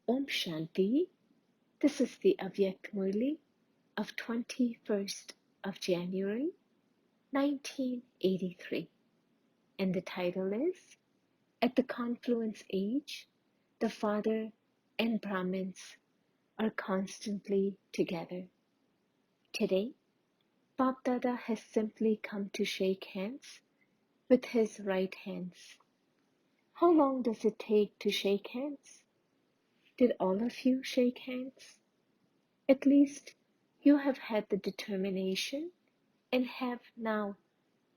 Om Shanti. This is the Avyakt Murli of 21st of January 1983, and the title is At the Confluence Age, the Father and Brahmins are constantly together. Today, Bap Dada has simply come to shake hands with his right hands. How long does it take to shake hands? Did all of you shake hands? At least you have had the determination and have now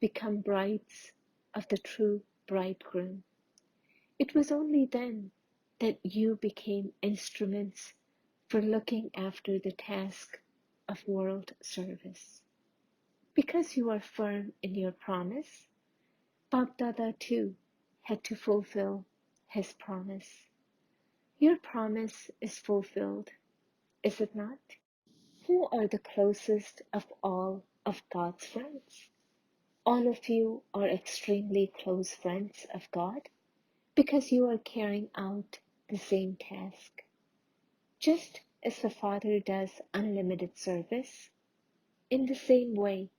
become brides of the true bridegroom. It was only then that you became instruments for looking after the task of world service. Because you are firm in your promise, Bap Dada too had to fulfill his promise. Your promise is fulfilled, is it not? Who are the closest of all of God's friends? All of you are extremely close friends of God because you are carrying out the same task. Just as the Father does unlimited service, in the same way,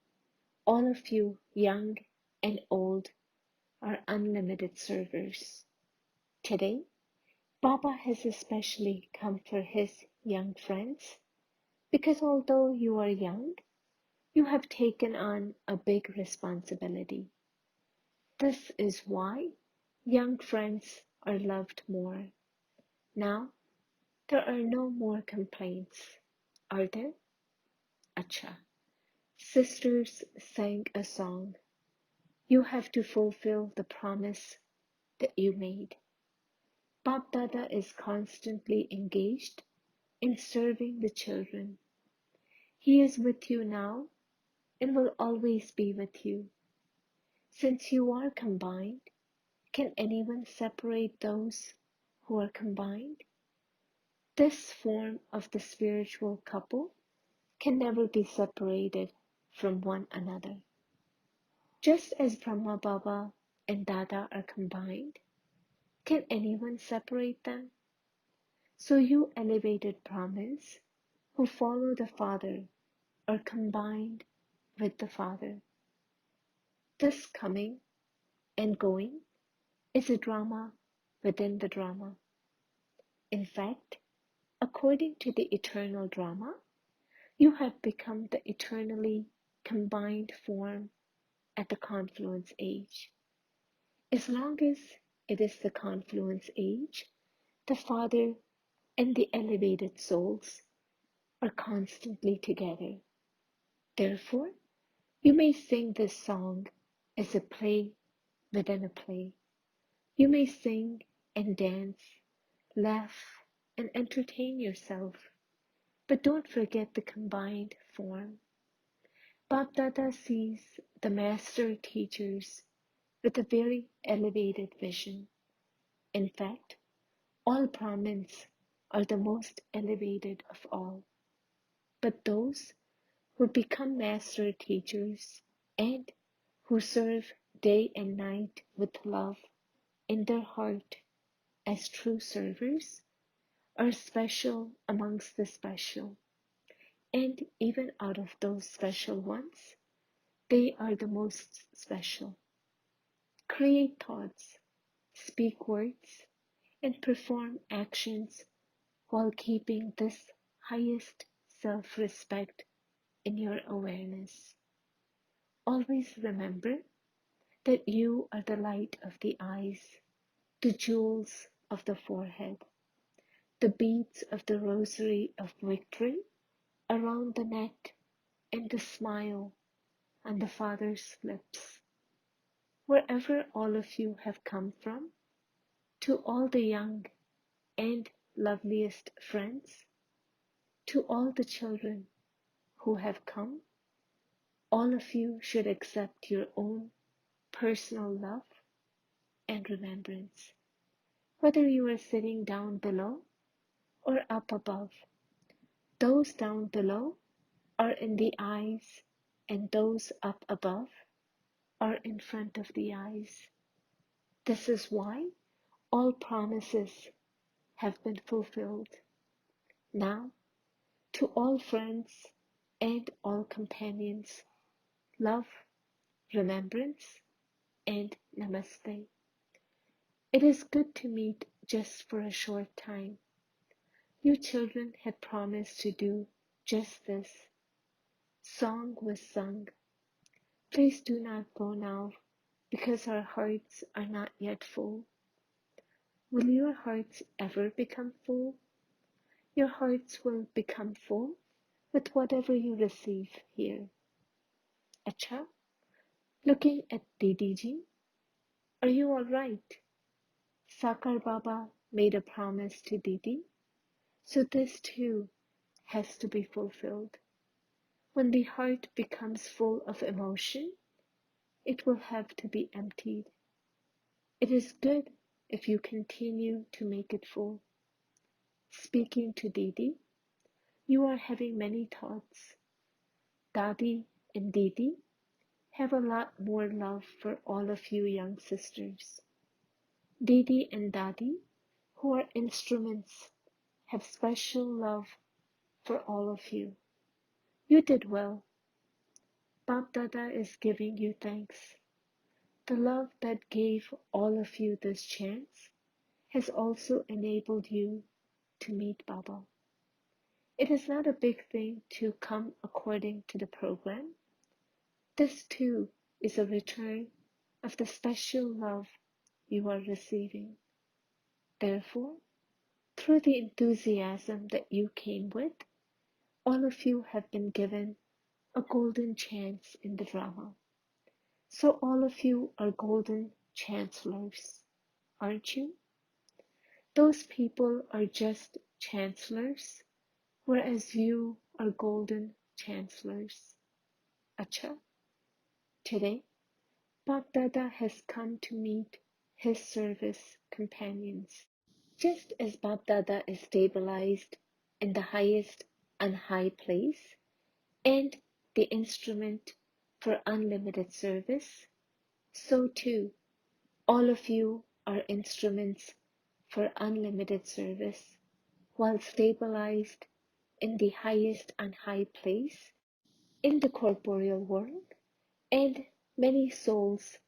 all of you, young and old, are unlimited servers. Today, Baba has especially come for his young friends because although you are young, you have taken on a big responsibility. This is why young friends are loved more. Now, there are no more complaints, are there? Acha. Sisters sang a song. You have to fulfill the promise that you made. Bap Dada is constantly engaged in serving the children. He is with you now and will always be with you. Since you are combined, can anyone separate those who are combined? This form of the spiritual couple can never be separated from one another. Just as Brahma Baba and Dada are combined, can anyone separate them? So you elevated Brahmins who follow the Father are combined with the Father. This coming and going is a drama within the drama. In fact, according to the eternal drama, you have become the eternally combined form at the confluence age. As long as it is the confluence age, the Father and the elevated souls are constantly together. Therefore, you may sing this song as a play within a play. You may sing and dance, laugh and entertain yourself, but don't forget the combined form. Bap Dada sees the master teachers with a very elevated vision. In fact, all Brahmins are the most elevated of all. But those who become master teachers and who serve day and night with love in their heart as true servers are special amongst the special. And even out of those special ones, they are the most special. Create thoughts, speak words, and perform actions while keeping this highest self-respect in your awareness. Always remember that you are the light of the eyes, the jewels of the forehead, the beads of the rosary of victory around the neck, and the smile on the Father's lips. Wherever all of you have come from, to all the young and loveliest friends, to all the children who have come, all of you should accept your own personal love and remembrance. Whether you are sitting down below or up above, those down below are in the eyes and those up above are in front of the eyes. This is why all promises have been fulfilled. Now, to all friends and all companions, love, remembrance, and namaste. It is good to meet just for a short time. You children had promised to do just this. Song was sung. Please do not go now, because our hearts are not yet full. Will your hearts ever become full? Your hearts will become full with whatever you receive here. Acha, looking at Didi ji, are you all right? Sakar Baba made a promise to Didi, so this too has to be fulfilled. When the heart becomes full of emotion, it will have to be emptied. It is good if you continue to make it full. Speaking to Didi, you are having many thoughts. Dadi and Didi have a lot more love for all of you young sisters. Didi and Dadi, who are instruments, have special love for all of you. You did well. Bap Dada is giving you thanks. The love that gave all of you this chance has also enabled you to meet Baba. It is not a big thing to come according to the program. This too is a return of the special love you are receiving. Therefore, through the enthusiasm that you came with, all of you have been given a golden chance in the drama. So all of you are golden chancellors, aren't you? Those people are just chancellors, whereas you are golden chancellors. Acha, today, Bap Dada has come to meet his service companions. Just as Bap Dada is stabilized in the highest and high place and the instrument for unlimited service, so too, all of you are instruments for unlimited service, while stabilized in the highest and high place in the corporeal world, and many souls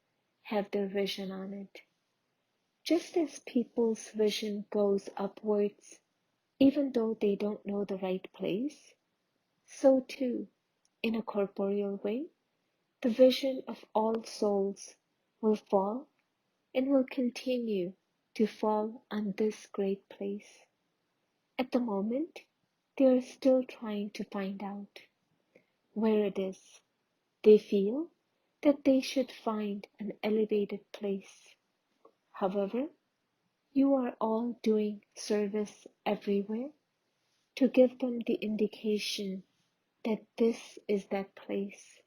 have their vision on it. Just as people's vision goes upwards, even though they don't know the right place, so too, in a corporeal way, the vision of all souls will fall and will continue to fall on this great place. At the moment, they are still trying to find out where it is. They feel that they should find an elevated place. However, you are all doing service everywhere to give them the indication that this is that place.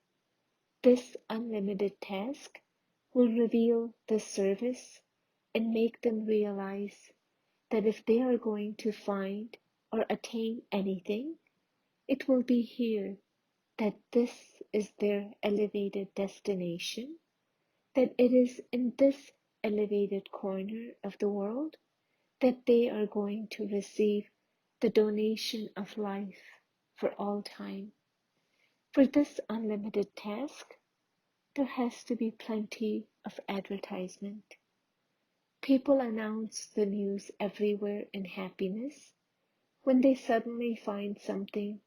This unlimited task will reveal the service and make them realize that if they are going to find or attain anything, it will be here, that this is their elevated destination, that it is in this elevated corner of the world that they are going to receive the donation of life for all time. For this unlimited task, there has to be plenty of advertisement. People announce the news everywhere in happiness when they suddenly find something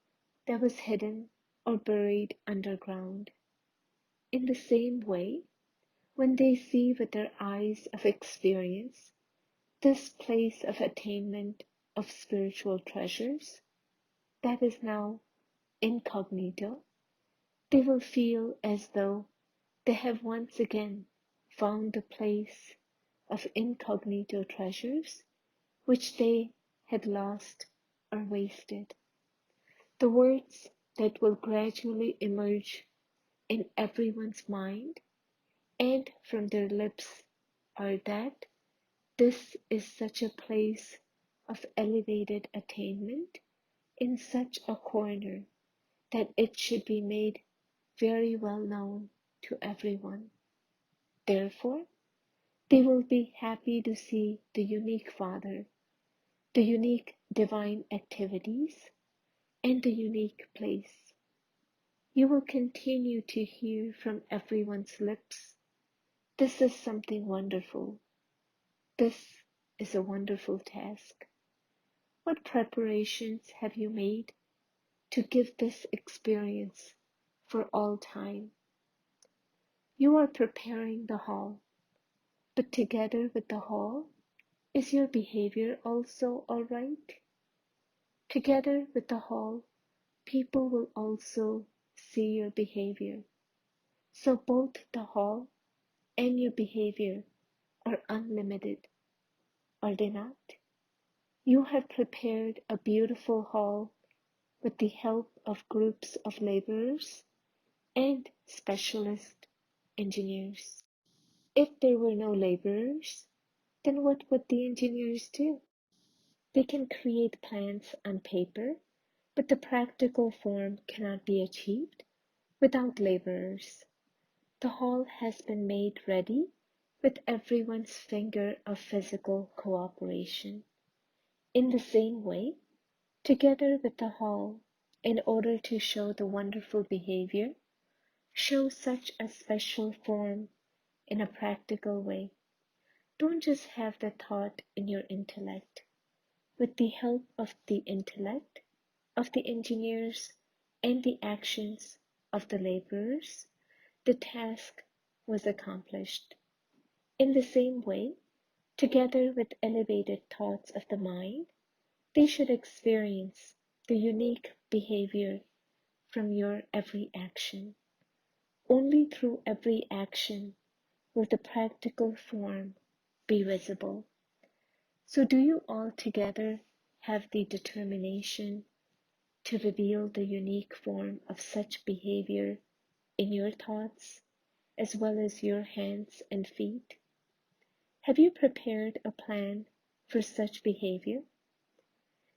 that was hidden or buried underground. In the same way, when they see with their eyes of experience this place of attainment of spiritual treasures that is now incognito, they will feel as though they have once again found the place of incognito treasures which they had lost or wasted. The words that will gradually emerge in everyone's mind and from their lips are that this is such a place of elevated attainment in such a corner that it should be made very well known to everyone. Therefore, they will be happy to see the unique Father, the unique divine activities, and the unique place. You will continue to hear from everyone's lips, "This is something wonderful. This is a wonderful task." What preparations have you made to give this experience for all time? You are preparing the hall, but together with the hall, is your behavior also all right? Together with the hall, people will also see your behavior. So both the hall and your behavior are unlimited, are they not? You have prepared a beautiful hall with the help of groups of laborers and specialist engineers. If there were no laborers, then what would the engineers do? They can create plans on paper, but the practical form cannot be achieved without laborers. The hall has been made ready with everyone's finger of physical cooperation. In the same way, together with the hall, in order to show the wonderful behavior, show such a special form in a practical way. Don't just have the thought in your intellect. With the help of the intellect, of the engineers, and the actions of the laborers, the task was accomplished. In the same way, together with elevated thoughts of the mind, they should experience the unique behavior from your every action. Only through every action will the practical form be visible. So do you all together have the determination to reveal the unique form of such behavior in your thoughts as well as your hands and feet? Have you prepared a plan for such behavior?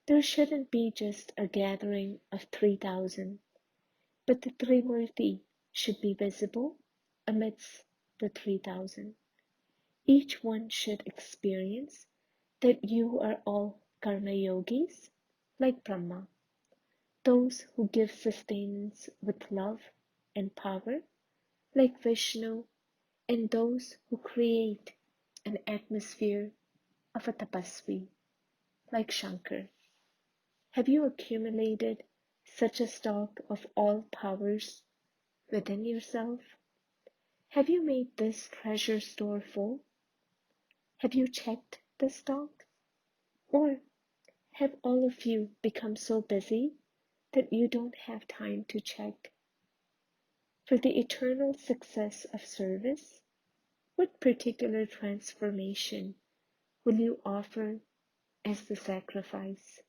There shouldn't be just a gathering of 3,000, but the Trimurti should be visible amidst the 3,000. Each one should experience that you are all karma yogis, like Brahma, those who give sustenance with love and power, like Vishnu, and those who create an atmosphere of a tapasvi, like Shankar. Have you accumulated such a stock of all powers within yourself? Have you made this treasure store full? Have you checked the stock? Or have all of you become so busy that you don't have time to check? For the eternal success of service, what particular transformation will you offer as the sacrifice?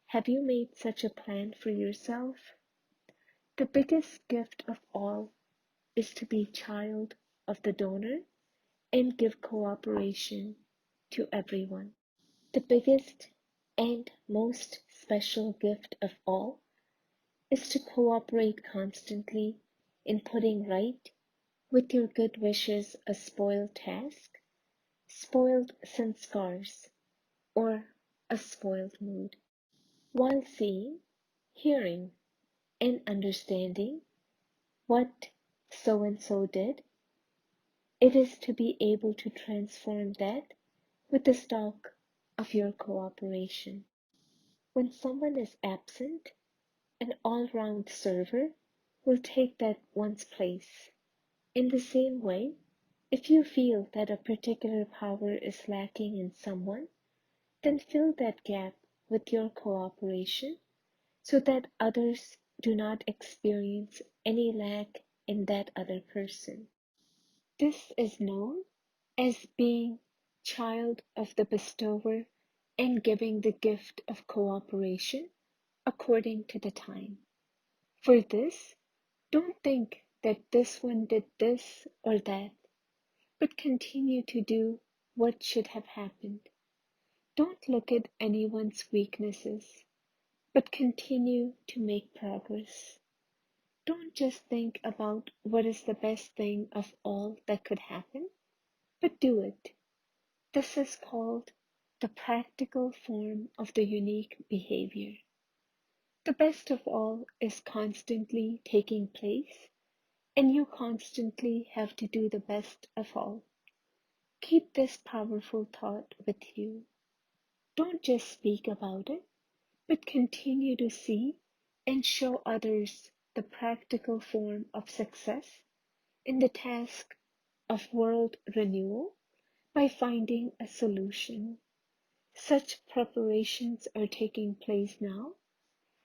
Have you made such a plan for yourself? The biggest gift of all is to be child of the donor and give cooperation to everyone. The biggest and most special gift of all is to cooperate constantly in putting right with your good wishes a spoiled task, spoiled sanskars, or a spoiled mood, while seeing, hearing, and understanding what so and so did. It is to be able to transform that with the stock of your cooperation. When someone is absent, an all-round server will take that one's place. In the same way, if you feel that a particular power is lacking in someone, then fill that gap with your cooperation so that others do not experience any lack in that other person. This is known as being child of the bestower and giving the gift of cooperation according to the time. For this, don't think that this one did this or that, but continue to do what should have happened. Don't look at anyone's weaknesses, but continue to make progress. Don't just think about what is the best thing of all that could happen, but do it. This is called the practical form of the unique behavior. The best of all is constantly taking place, and you constantly have to do the best of all. Keep this powerful thought with you. Don't just speak about it, but continue to see and show others the practical form of success in the task of world renewal by finding a solution. Such preparations are taking place now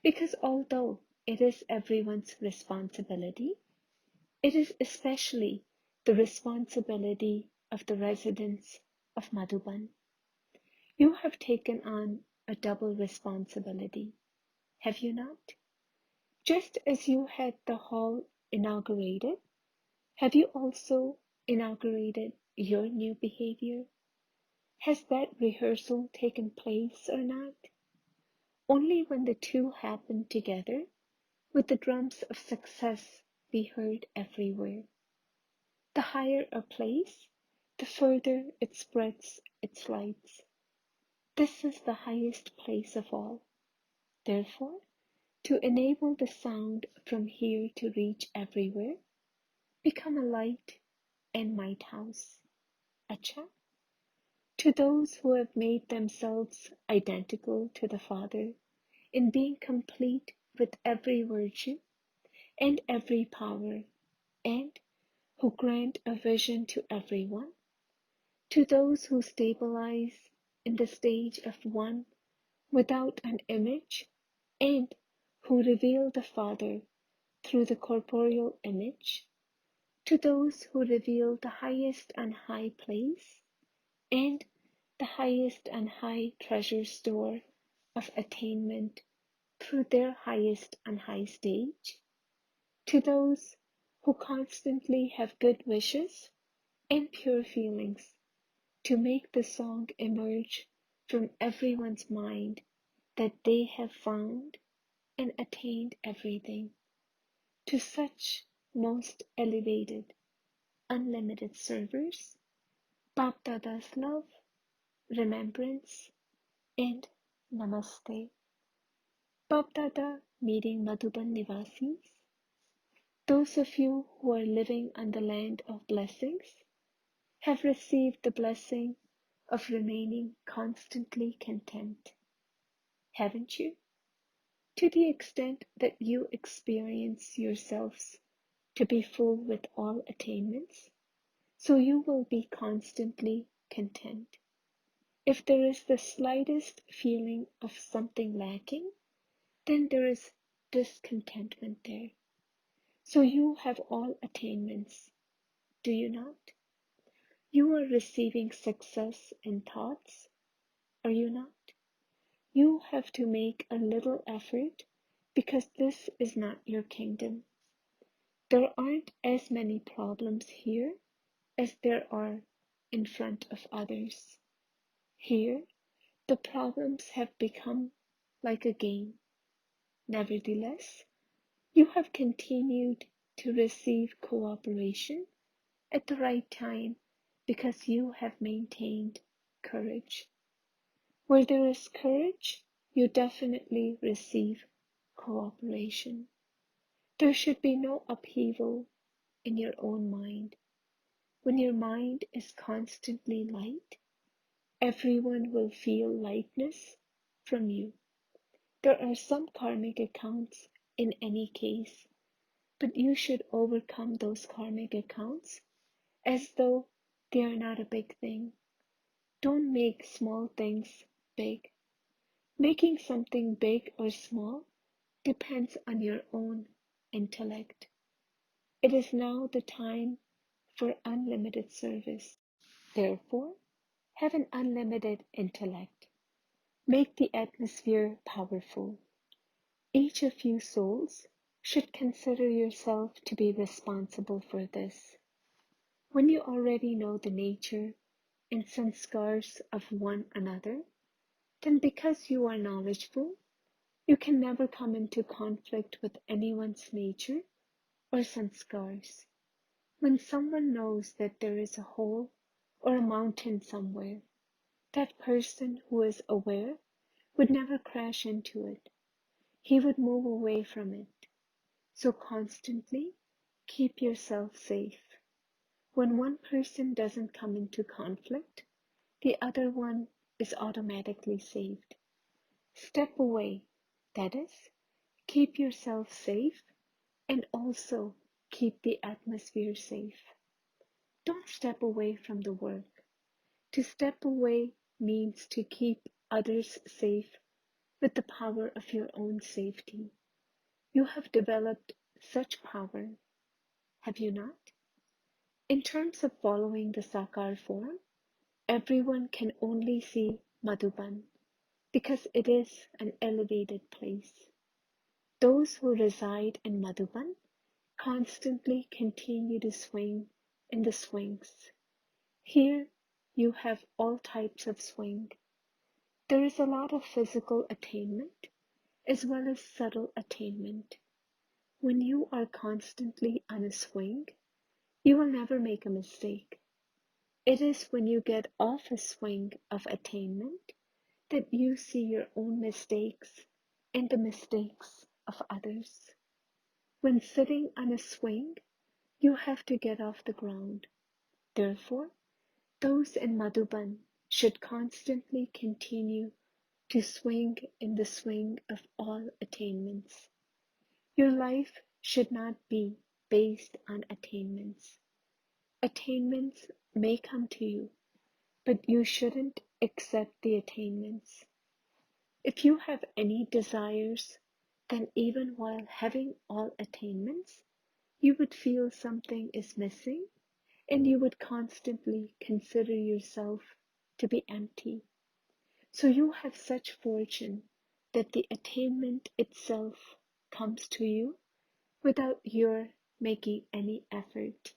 because although it is everyone's responsibility, it is especially the responsibility of the residents of Madhuban. You have taken on a double responsibility, have you not? Just as you had the hall inaugurated, have you also inaugurated your new behavior? Has that rehearsal taken place or not? Only when the two happen together would the drums of success be heard everywhere. The higher a place, the further it spreads its lights. This is the highest place of all. Therefore, to enable the sound from here to reach everywhere, become a light and might house. Acha? To those who have made themselves identical to the Father in being complete with every virtue and every power, and who grant a vision to everyone, to those who stabilize in the stage of one without an image, and who reveal the Father through the corporeal image, to those who reveal the highest and high place, and the highest and high treasure store of attainment through their highest and high stage, to those who constantly have good wishes and pure feelings to make the song emerge from everyone's mind that they have found and attained everything, to such most elevated, unlimited servers, Bapdada's love, remembrance, and namaste. Bapdada meeting Madhuban Nivasis, those of you who are living on the land of blessings have received the blessing of remaining constantly content, haven't you? To the extent that you experience yourselves to be full with all attainments, so you will be constantly content. If there is the slightest feeling of something lacking, then there is discontentment there. So you have all attainments, do you not? You are receiving success in thoughts, are you not? You have to make a little effort because this is not your kingdom. There aren't as many problems here as there are in front of others. Here, the problems have become like a game. Nevertheless, you have continued to receive cooperation at the right time because you have maintained courage. Where there is courage, you definitely receive cooperation. There should be no upheaval in your own mind. When your mind is constantly light, everyone will feel lightness from you. There are some karmic accounts in any case, but you should overcome those karmic accounts as though they are not a big thing. Don't make small things big. Making something big or small depends on your own intellect. It is now the time for unlimited service. Therefore, have an unlimited intellect. Make the atmosphere powerful. Each of you souls should consider yourself to be responsible for this. When you already know the nature and sanskars of one another, then because you are knowledgeable, you can never come into conflict with anyone's nature or sanskars. When someone knows that there is a hole or a mountain somewhere, That person who is aware would never crash into it. He would move away from it. So constantly keep yourself safe. When one person doesn't come into conflict, the other one is automatically saved. Step away, that is, keep yourself safe and also keep the atmosphere safe. Don't step away from the work. To step away means to keep others safe with the power of your own safety. You have developed such power, have you not? In terms of following the Sakar form, everyone can only see Madhuban because it is an elevated place. Those who reside in Madhuban constantly continue to swing in the swings. Here you have all types of swing. There is a lot of physical attainment as well as subtle attainment. When you are constantly on a swing, you will never make a mistake. It is when you get off a swing of attainment that you see your own mistakes and the mistakes of others. When sitting on a swing, you have to get off the ground. Therefore, those in Madhuban should constantly continue to swing in the swing of all attainments. Your life should not be based on attainments. Attainments may come to you, but you shouldn't accept the attainments. If you have any desires, then even while having all attainments, you would feel something is missing and you would constantly consider yourself to be empty. So you have such fortune that the attainment itself comes to you without your making any effort.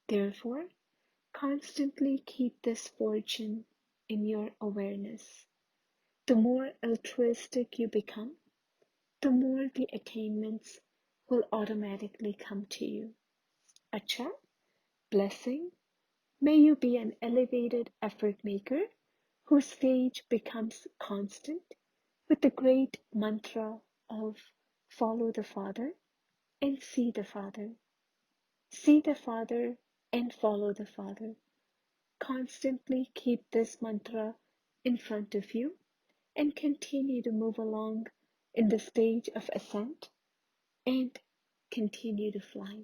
Therefore, constantly keep this fortune in your awareness. The more altruistic you become, the more the attainments will automatically come to you. Acha, blessing. May you be an elevated effort maker whose stage becomes constant with the great mantra of follow the Father and see the Father. See the Father and follow the Father. Constantly keep this mantra in front of you and continue to move along in the stage of ascent and continue to fly.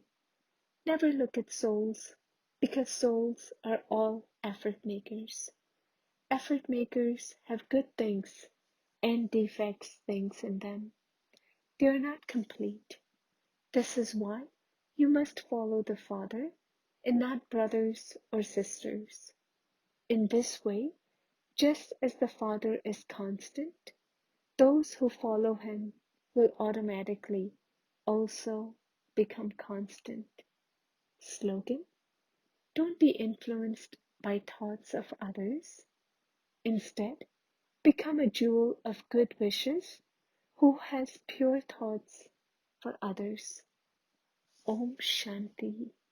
Never look at souls because souls are all effort makers. Effort makers have good things and defects things in them. They are not complete. This is why you must follow the Father and not brothers or sisters. In this way, just as the Father is constant, those who follow him will automatically also become constant. Slogan: don't be influenced by thoughts of others. Instead, become a jewel of good wishes who has pure thoughts for others. Om Shanti.